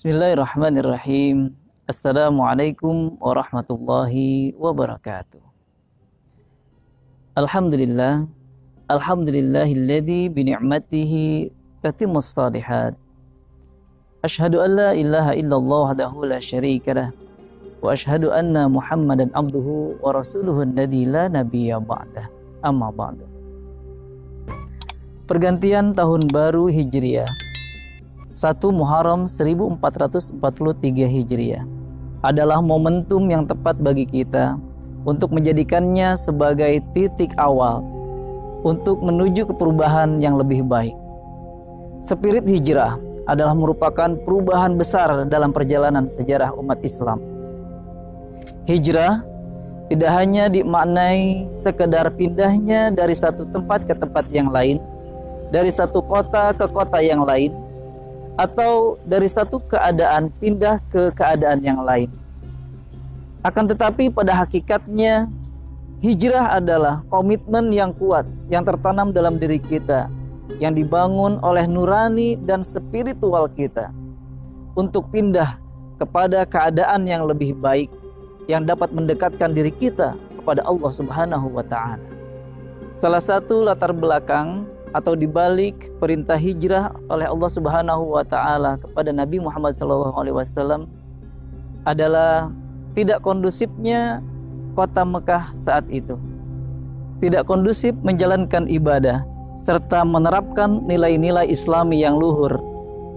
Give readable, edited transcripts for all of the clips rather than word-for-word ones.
Bismillahirrahmanirrahim. Assalamualaikum warahmatullahi wabarakatuh. Alhamdulillah. Alhamdulillahilladzi bini'matihi tatimmus shalihat. Asyhadu an la ilaha illallah wahdahu la syarikalah. Wa asyhadu anna Muhammadan abduhu wa rasuluhu alladzi la nabiyya ba'dah. Amma ba'du. Pergantian tahun baru Hijriah 1 Muharram 1443 Hijriah adalah momentum yang tepat bagi kita untuk menjadikannya sebagai titik awal untuk menuju ke perubahan yang lebih baik. Spirit hijrah adalah merupakan perubahan besar dalam perjalanan sejarah umat Islam. Hijrah tidak hanya dimaknai sekedar pindahnya dari satu tempat ke tempat yang lain, dari satu kota ke kota yang lain, atau dari satu keadaan pindah ke keadaan yang lain. Akan tetapi pada hakikatnya hijrah adalah komitmen yang kuat yang tertanam dalam diri kita, yang dibangun oleh nurani dan spiritual kita untuk pindah kepada keadaan yang lebih baik, yang dapat mendekatkan diri kita kepada Allah Subhanahu wa Ta'ala. Salah satu latar belakang atau dibalik perintah hijrah oleh Allah Subhanahu wa Ta'ala kepada Nabi Muhammad SAW adalah tidak kondusifnya kota Mekah saat itu. Tidak kondusif menjalankan ibadah serta menerapkan nilai-nilai Islami yang luhur,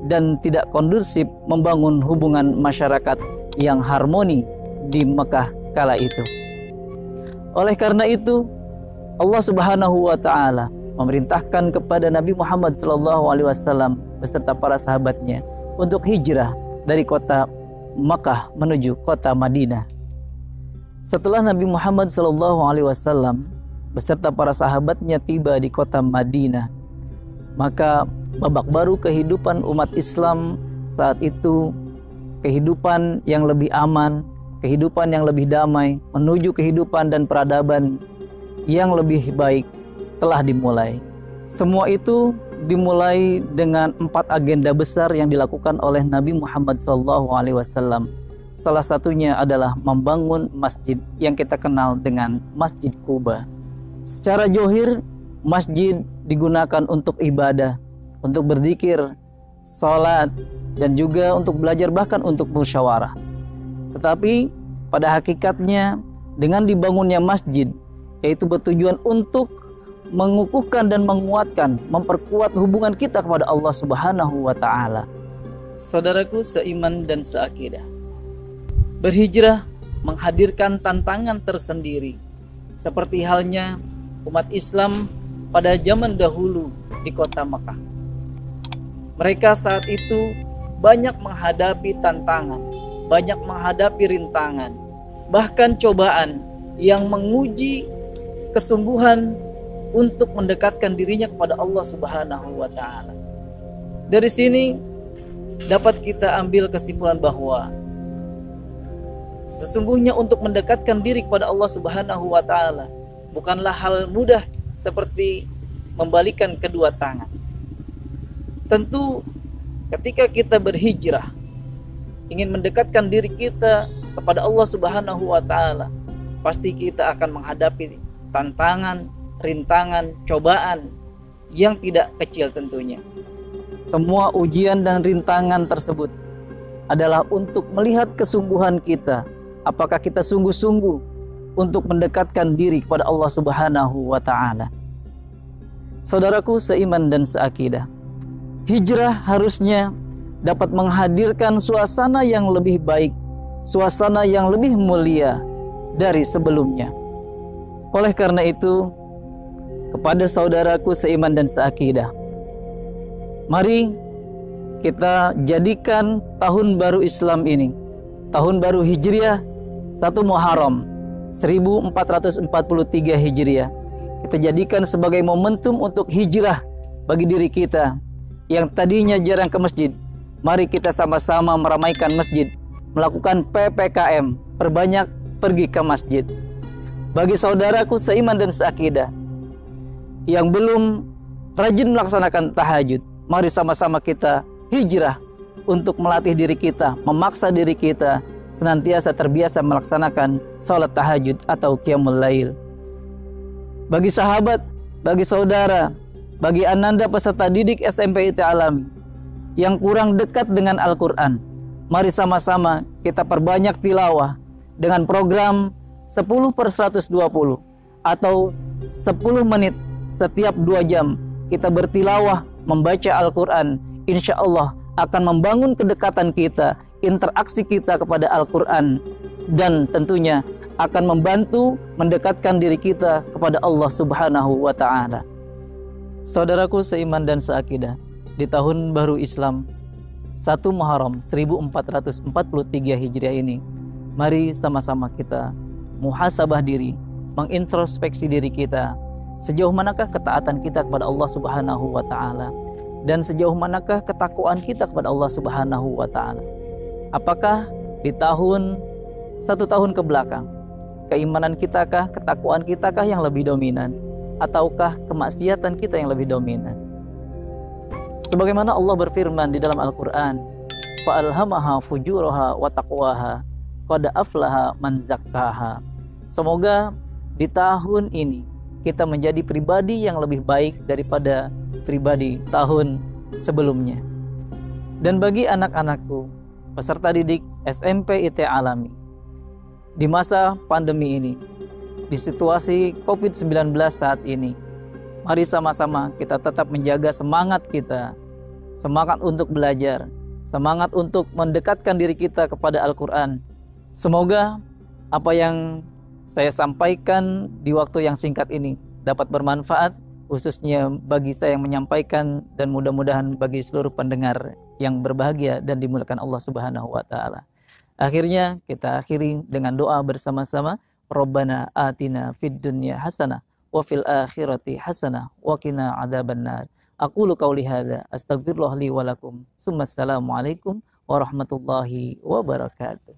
dan tidak kondusif membangun hubungan masyarakat yang harmoni di Mekah kala itu. Oleh karena itu, Allah Subhanahu wa Ta'ala memerintahkan kepada Nabi Muhammad SAW beserta para sahabatnya untuk hijrah dari kota Makkah menuju kota Madinah. Setelah Nabi Muhammad SAW beserta para sahabatnya tiba di kota Madinah, maka babak baru kehidupan umat Islam saat itu, kehidupan yang lebih aman, kehidupan yang lebih damai, menuju kehidupan dan peradaban yang lebih baik telah dimulai. Semua itu dimulai dengan 4 agenda besar yang dilakukan oleh Nabi Muhammad SAW. Salah satunya adalah membangun masjid yang kita kenal dengan Masjid Quba. Secara johir, masjid digunakan untuk ibadah, untuk berzikir, sholat, dan juga untuk belajar, bahkan untuk musyawarah. Tetapi pada hakikatnya dengan dibangunnya masjid, yaitu bertujuan untuk mengukuhkan dan menguatkan, memperkuat hubungan kita kepada Allah Subhanahu wa Ta'ala. Saudaraku seiman dan seakidah, berhijrah menghadirkan tantangan tersendiri, seperti halnya umat Islam pada zaman dahulu di kota Makkah. Mereka saat itu banyak menghadapi tantangan, banyak menghadapi rintangan, bahkan cobaan yang menguji kesungguhan untuk mendekatkan dirinya kepada Allah Subhanahu wa Ta'ala. Dari sini dapat kita ambil kesimpulan bahwa sesungguhnya untuk mendekatkan diri kepada Allah Subhanahu wa Ta'ala bukanlah hal mudah seperti membalikan kedua tangan. Tentu ketika kita berhijrah, ingin mendekatkan diri kita kepada Allah Subhanahu wa Ta'ala, pasti kita akan menghadapi tantangan, rintangan, cobaan yang tidak kecil tentunya. Semua ujian dan rintangan tersebut adalah untuk melihat kesungguhan kita, apakah kita sungguh-sungguh untuk mendekatkan diri kepada Allah Subhanahu wa Ta'ala. Saudaraku seiman dan seakidah, hijrah harusnya dapat menghadirkan suasana yang lebih baik, suasana yang lebih mulia dari sebelumnya. Oleh karena itu, kepada saudaraku seiman dan seakidah, mari kita jadikan tahun baru Islam ini, tahun baru Hijriah 1 Muharram 1443 Hijriah, kita jadikan sebagai momentum untuk hijrah bagi diri kita yang tadinya jarang ke masjid. Mari kita sama-sama meramaikan masjid, melakukan PPKM, perbanyak pergi ke masjid. Bagi saudaraku seiman dan seakidah yang belum rajin melaksanakan tahajud, mari sama-sama kita hijrah untuk melatih diri kita, memaksa diri kita senantiasa terbiasa melaksanakan salat tahajud atau qiyamul lail. Bagi sahabat, bagi saudara, bagi ananda peserta didik SMP IT Alami yang kurang dekat dengan Al-Quran, mari sama-sama kita perbanyak tilawah dengan program 10/120 atau 10 menit setiap 2 jam kita bertilawah membaca Al-Quran. Insya Allah akan membangun kedekatan kita, interaksi kita kepada Al-Quran, dan tentunya akan membantu mendekatkan diri kita kepada Allah Subhanahu wa Ta'ala. Saudaraku seiman dan seakidah, di tahun baru Islam 1 Muharram 1443 Hijriah ini, mari sama-sama kita muhasabah diri, mengintrospeksi diri kita. Sejauh manakah ketaatan kita kepada Allah Subhanahu wa Ta'ala, dan sejauh manakah ketakwaan kita kepada Allah Subhanahu wa Ta'ala. Apakah di satu tahun ke belakang keimanan kita kah, ketakwaan kita kah yang lebih dominan, ataukah kemaksiatan kita yang lebih dominan? Sebagaimana Allah berfirman di dalam Al-Quran, fa'alhamaha fujuraha wa taqwaha qad aflaha man zakkaha. Semoga di tahun ini kita menjadi pribadi yang lebih baik daripada pribadi tahun sebelumnya. Dan bagi anak-anakku peserta didik SMP IT Alami, di masa pandemi ini, di situasi COVID-19 saat ini, mari sama-sama kita tetap menjaga semangat kita, semangat untuk belajar, semangat untuk mendekatkan diri kita kepada Al-Quran. Semoga apa yang saya sampaikan di waktu yang singkat ini dapat bermanfaat, khususnya bagi saya yang menyampaikan, dan mudah-mudahan bagi seluruh pendengar yang berbahagia dan dimuliakan Allah Subhanahu wa Ta'ala. Akhirnya kita akhiri dengan doa bersama-sama. Rabbana atina fid dunya hasanah wa fil akhirati hasanah wa qina adzabannar. Aqulu qauli hadza astaghfirullah li wa lakum. Assalamualaikum warahmatullahi wabarakatuh.